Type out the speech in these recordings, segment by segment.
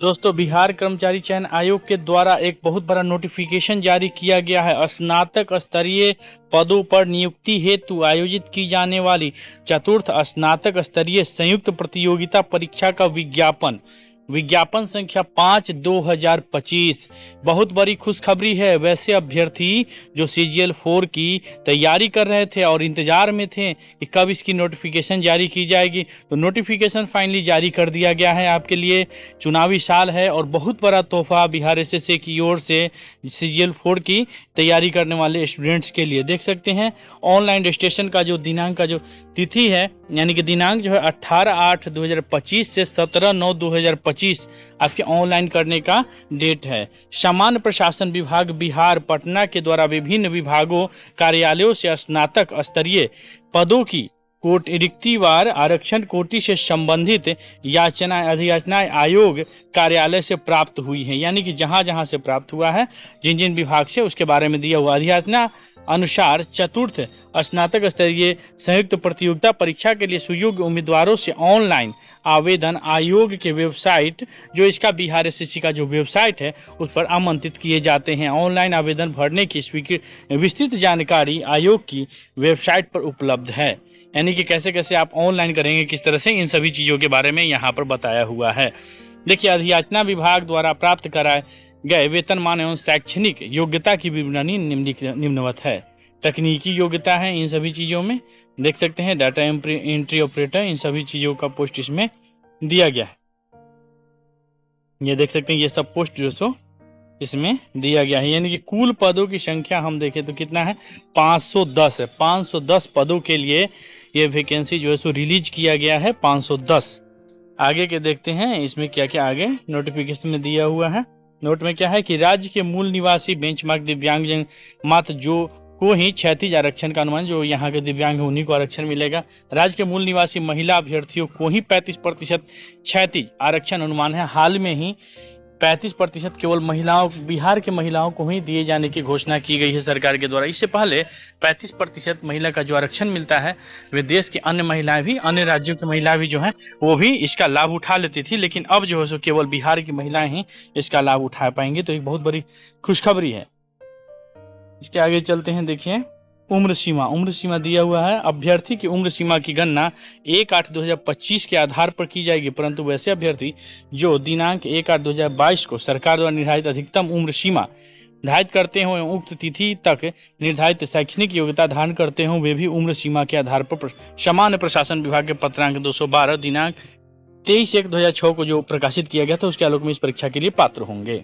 दोस्तों, बिहार कर्मचारी चयन आयोग के द्वारा एक बहुत बड़ा नोटिफिकेशन जारी किया गया है। स्नातक स्तरीय पदों पर नियुक्ति हेतु आयोजित की जाने वाली चतुर्थ स्नातक स्तरीय संयुक्त प्रतियोगिता परीक्षा का विज्ञापन विज्ञापन संख्या 5/2025। बहुत बड़ी खुशखबरी है। वैसे अभ्यर्थी जो CGL 4 की तैयारी कर रहे थे और इंतजार में थे कि कब इसकी नोटिफिकेशन जारी की जाएगी, तो नोटिफिकेशन फाइनली जारी कर दिया गया है आपके लिए। चुनावी साल है और बहुत बड़ा तोहफा बिहार SSA की ओर से CGL 4 की तैयारी करने वाले स्टूडेंट्स के लिए। देख सकते हैं ऑनलाइन रजिस्ट्रेशन का जो दिनांक का जो तिथि है, यानी कि दिनांक जो है 18/8/2025 से 17/9/2025 आपके ऑनलाइन करने का डेट है। सामान्य प्रशासन विभाग बिहार पटना के द्वारा विभिन्न विभागों कार्यालयों से स्नातक स्तरीय पदों की रिक्तिवार आरक्षण कोटि से संबंधित याचनाएं अधियाचनाएं आयोग कार्यालय से प्राप्त हुई हैं। यानी कि जहां जहां से प्राप्त हुआ है, जिन जिन विभाग से, उसके बारे में दिया हुआ अधियाचना अनुसार चतुर्थ स्नातक स्तरीय संयुक्त प्रतियोगिता परीक्षा के लिए सुयोग्य उम्मीदवारों से ऑनलाइन आवेदन आयोग के वेबसाइट, जो इसका बिहार SSC का जो वेबसाइट है, उस पर आमंत्रित किए जाते हैं। ऑनलाइन आवेदन भरने की विस्तृत जानकारी आयोग की वेबसाइट पर उपलब्ध है। यानी कि कैसे कैसे आप ऑनलाइन करेंगे, किस तरह से, इन सभी चीज़ों के बारे में यहाँ पर बताया हुआ है। देखिए, अधियाचना विभाग द्वारा प्राप्त कराए गए वेतनमान एवं शैक्षणिक योग्यता की विवरणी निम्नवत है। तकनीकी योग्यता है इन सभी चीज़ों में, देख सकते हैं डाटा एंट्री ऑपरेटर, इन सभी चीज़ों का पोस्ट इसमें दिया गया है। ये देख सकते हैं, ये सब पोस्ट जो सो इसमें दिया गया है। यानी कि कुल पदों की संख्या हम देखें तो कितना है, 510 है। 510 पदों के लिए ये वैकेंसी जो है सो रिलीज किया गया है, 510। आगे के देखते हैं इसमें क्या क्या आगे नोटिफिकेशन में दिया हुआ है। नोट में क्या है कि राज्य के मूल निवासी बेंचमार्क दिव्यांगजन मात्र जो को ही क्षैतिज आरक्षण का अनुमान, जो यहाँ के दिव्यांग है उन्हीं को आरक्षण मिलेगा। राज्य के मूल निवासी महिला अभ्यर्थियों को ही 35% क्षैतिज आरक्षण अनुमान है। हाल में ही 35% केवल महिलाओं, बिहार के महिलाओं को ही दिए जाने की घोषणा की गई है सरकार के द्वारा। इससे पहले 35% महिला का जो आरक्षण मिलता है, वे देश की अन्य महिलाएं भी, अन्य राज्यों की महिलाएं भी जो हैं वो भी इसका लाभ उठा लेती थी, लेकिन अब जो है सो केवल बिहार की महिलाएं ही इसका लाभ उठा पाएंगी। तो एक बहुत बड़ी खुशखबरी है। इसके आगे चलते हैं। देखिए, उम्र सीमा दिया हुआ है। अभ्यर्थी की उम्र सीमा की गणना 1/8/2025 के आधार पर की जाएगी, परंतु वैसे अभ्यर्थी जो दिनांक 1/8/2022 को सरकार द्वारा निर्धारित अधिकतम उम्र सीमा निर्धारित करते हों, उक्त तिथि तक निर्धारित शैक्षणिक योग्यता धारण करते हों, वे भी उम्र सीमा के आधार पर सामान्य प्रशासन विभाग के पत्रांक 212 दिनांक 23/1/2006 को जो प्रकाशित किया गया था, उसके आलोक में इस परीक्षा के लिए पात्र होंगे।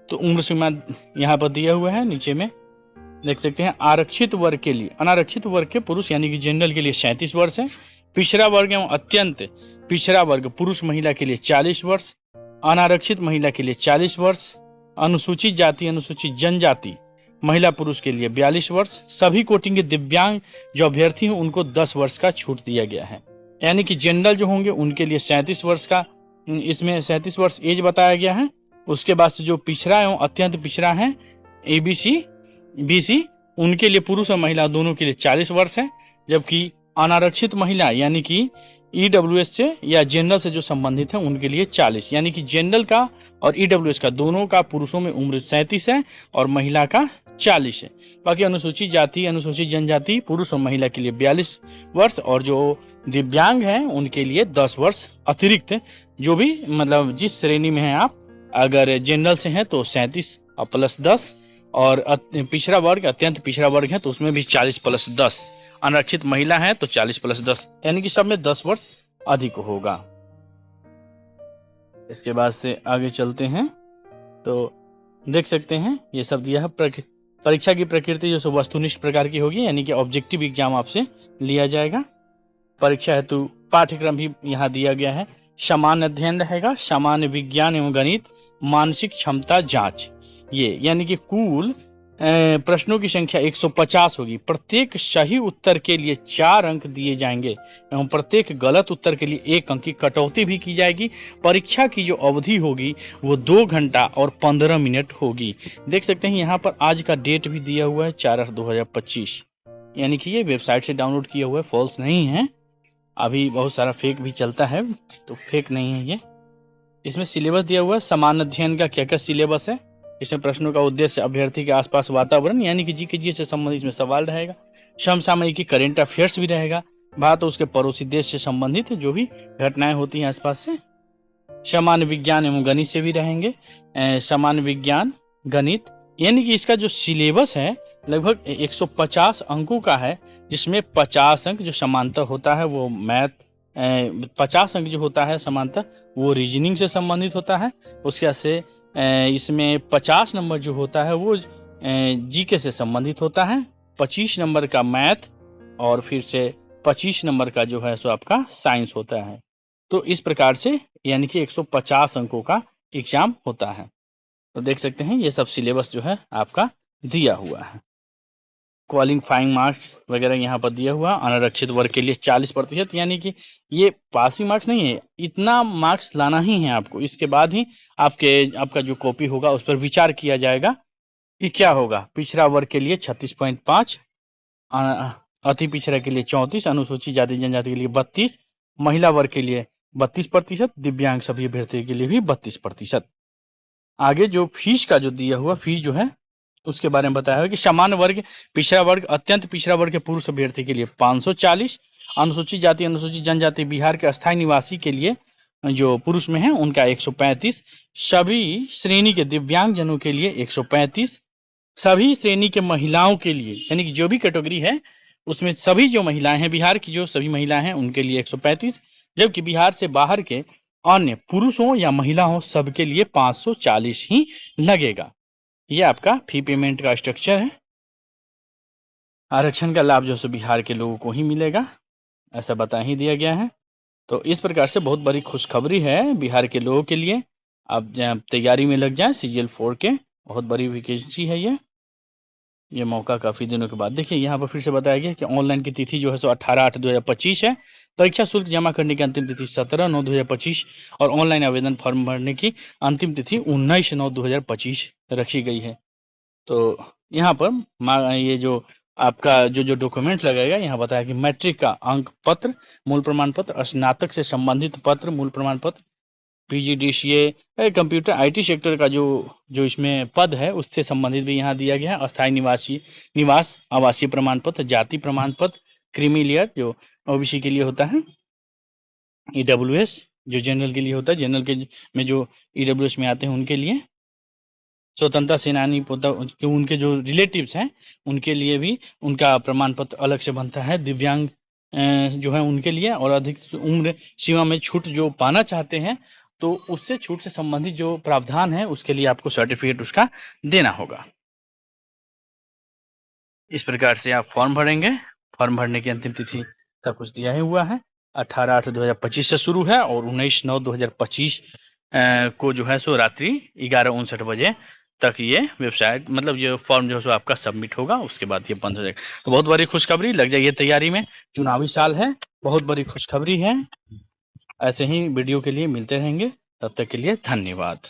तो उम्र सीमा यहाँ पर दिया हुआ है। नीचे में देख सकते हैं, आरक्षित वर्ग के लिए, अनारक्षित वर्ग के पुरुष यानी कि जनरल के लिए 37 वर्ष है। पिछड़ा वर्ग एवं अत्यंत पिछड़ा वर्ग पुरुष महिला के लिए 40 वर्ष, अनारक्षित महिला के लिए 40 वर्ष, अनुसूचित जाति अनुसूचित जनजाति महिला पुरुष के लिए 42 वर्ष। सभी कोटि के दिव्यांग जो अभ्यर्थी हैं उनको 10 वर्ष का छूट दिया गया है। यानी कि जनरल जो होंगे उनके लिए 37 वर्ष का, इसमें 37 वर्ष एज बताया गया है। उसके बाद से जो पिछड़ा एवं अत्यंत पिछड़ा है, ABC BC, उनके लिए पुरुष और महिला दोनों के लिए 40 वर्ष है। जबकि अनारक्षित महिला यानी कि EWS से या जनरल से जो संबंधित है उनके लिए 40, यानी कि जनरल का और EWS का दोनों का पुरुषों में उम्र 37 है और महिला का 40 है। बाकी अनुसूचित जाति अनुसूचित जनजाति पुरुष और महिला के लिए 42 वर्ष और जो दिव्यांग हैं उनके लिए 10 वर्ष अतिरिक्त, जो भी मतलब जिस श्रेणी में हैं आप, अगर जनरल से हैं तो 37 और प्लस 10, और पिछड़ा वर्ग अत्यंत पिछड़ा वर्ग है तो उसमें भी 40 + 10, अनारक्षित महिला है तो 40 + 10, यानी कि सब में 10 वर्ष अधिक होगा। इसके बाद से आगे चलते हैं तो देख सकते हैं ये सब दिया है। परीक्षा की प्रकृति जो वस्तुनिष्ठ प्रकार की होगी, यानी कि ऑब्जेक्टिव एग्जाम आपसे लिया जाएगा। परीक्षा हेतु पाठ्यक्रम भी यहाँ दिया गया है। सामान्य अध्ययन रहेगा, सामान्य विज्ञान एवं गणित, मानसिक क्षमता जांच, ये यानी कि कुल प्रश्नों की संख्या 150 होगी। प्रत्येक सही उत्तर के लिए 4 अंक दिए जाएंगे एवं प्रत्येक गलत उत्तर के लिए 1 अंक की कटौती भी की जाएगी। परीक्षा की जो अवधि होगी वो 2 घंटा और 15 मिनट होगी। देख सकते हैं यहाँ पर आज का डेट भी दिया हुआ है 4/8/2025, यानी कि ये वेबसाइट से डाउनलोड किया हुआ है, फॉल्स नहीं है। अभी बहुत सारा फेक भी चलता है, तो फेक नहीं है ये। इसमें सिलेबस दिया हुआ है, समान अध्ययन का क्या क्या सिलेबस है। इसमें प्रश्नों का उद्देश्य अभ्यर्थी के आसपास वातावरण यानी कि जीके से संबंधित इसमें सवाल रहेगा। समसामयिक करेंट अफेयर्स भी रहेगा। भारत और उसके पड़ोसी देश से संबंधित जो भी घटनाएं होती हैं आसपास से। सामान्य विज्ञान एवं गणित से भी रहेंगे। सामान्य विज्ञान, गणित, यानी कि इसका जो सिलेबस है लगभग 150 अंकों का है, जिसमें 50 अंक जो समांतर होता है वो मैथ, 50 अंक जो होता है समांतर वो रीजनिंग से संबंधित होता है। उसके बाद से इसमें 50 नंबर जो होता है वो जीके से संबंधित होता है। 25 नंबर का मैथ और फिर से 25 नंबर का जो है सो आपका साइंस होता है। तो इस प्रकार से यानी कि 150 अंकों का एग्जाम होता है। तो देख सकते हैं ये सब सिलेबस जो है आपका दिया हुआ है। क्वालिफाइंग मार्क्स वगैरह यहाँ पर दिया हुआ। अनारक्षित वर्ग के लिए 40%, यानी कि ये पासिंग मार्क्स नहीं है, इतना मार्क्स लाना ही है आपको। इसके बाद ही आपका जो कॉपी होगा उस पर विचार किया जाएगा कि क्या होगा। पिछड़ा वर्ग के लिए 36.5, अति पिछड़ा के लिए 34, अनुसूचित जाति जनजाति के लिए 32, महिला वर्ग के लिए 32%, दिव्यांग सभी अभ्यर्थी के लिए भी 32%। आगे जो फीस का जो दिया हुआ फीस जो है उसके बारे में बताया है कि सामान्य वर्ग, पिछड़ा वर्ग, अत्यंत पिछड़ा वर्ग के पुरुष अभ्यर्थी के लिए 540, अनुसूचित जाति अनुसूचित जनजाति बिहार के अस्थायी निवासी के लिए जो पुरुष में है उनका 135, सभी श्रेणी के दिव्यांग जनों के लिए 135, सभी श्रेणी के महिलाओं के लिए यानी कि जो भी कैटेगरी है उसमें सभी जो महिलाएं हैं बिहार की, जो सभी महिलाएं हैं उनके लिए 135, जबकि बिहार से बाहर के अन्य पुरुषों या महिलाओं सबके लिए 540 ही लगेगा। ये आपका फी पेमेंट का स्ट्रक्चर है। आरक्षण का लाभ जो है बिहार के लोगों को ही मिलेगा, ऐसा बता ही दिया गया है। तो इस प्रकार से बहुत बड़ी खुशखबरी है बिहार के लोगों के लिए। आप तैयारी में लग जाएं CGL 4 के, बहुत बड़ी वैकेंसी है ये मौका काफ़ी दिनों के बाद। देखिए यहाँ पर फिर से बताया गया कि ऑनलाइन की तिथि जो है सो 18/8/2025 है। परीक्षा शुल्क जमा करने की अंतिम तिथि 17/9/2025 और ऑनलाइन आवेदन फॉर्म भरने की अंतिम तिथि 19/9/2025 रखी गई है। तो यहाँ पर ये जो आपका जो डॉक्यूमेंट लगेगा यहाँ बताया कि मैट्रिक का अंक पत्र, मूल प्रमाण पत्र, स्नातक से संबंधित पत्र, मूल प्रमाण पत्र, PGDCA, कंप्यूटर IT सेक्टर का जो इसमें पद है उससे संबंधित भी यहाँ दिया गया है। अस्थायी निवास आवासीय प्रमाण पत्र, जाति प्रमाण पत्र, क्रीमी लेयर जो OBC के लिए होता है, EWS जो जनरल के लिए होता है, जनरल के में जो EWS में आते हैं उनके लिए, स्वतंत्रता सेनानी उनके जो रिलेटिव्स हैं उनके लिए भी उनका प्रमाण पत्र अलग से बनता है। दिव्यांग जो है उनके लिए, और अधिक उम्र सीमा में छूट जो पाना चाहते हैं तो उससे छूट से संबंधित जो प्रावधान है उसके लिए आपको सर्टिफिकेट उसका देना होगा। इस प्रकार से आप फॉर्म भरेंगे। फॉर्म भरने की अंतिम तिथि सब कुछ दिया ही हुआ है। 18/8/2025 से शुरू है और 19/9/2025 को जो है सो रात्रि 11:59 बजे तक ये वेबसाइट मतलब ये फॉर्म जो है सो आपका सबमिट होगा, उसके बाद ये बंद हो जाएगा। तो बहुत बड़ी खुशखबरी, लग जाइए तैयारी में, चुनावी साल है, बहुत बड़ी खुशखबरी है। ऐसे ही वीडियो के लिए मिलते रहेंगे, तब तक के लिए धन्यवाद।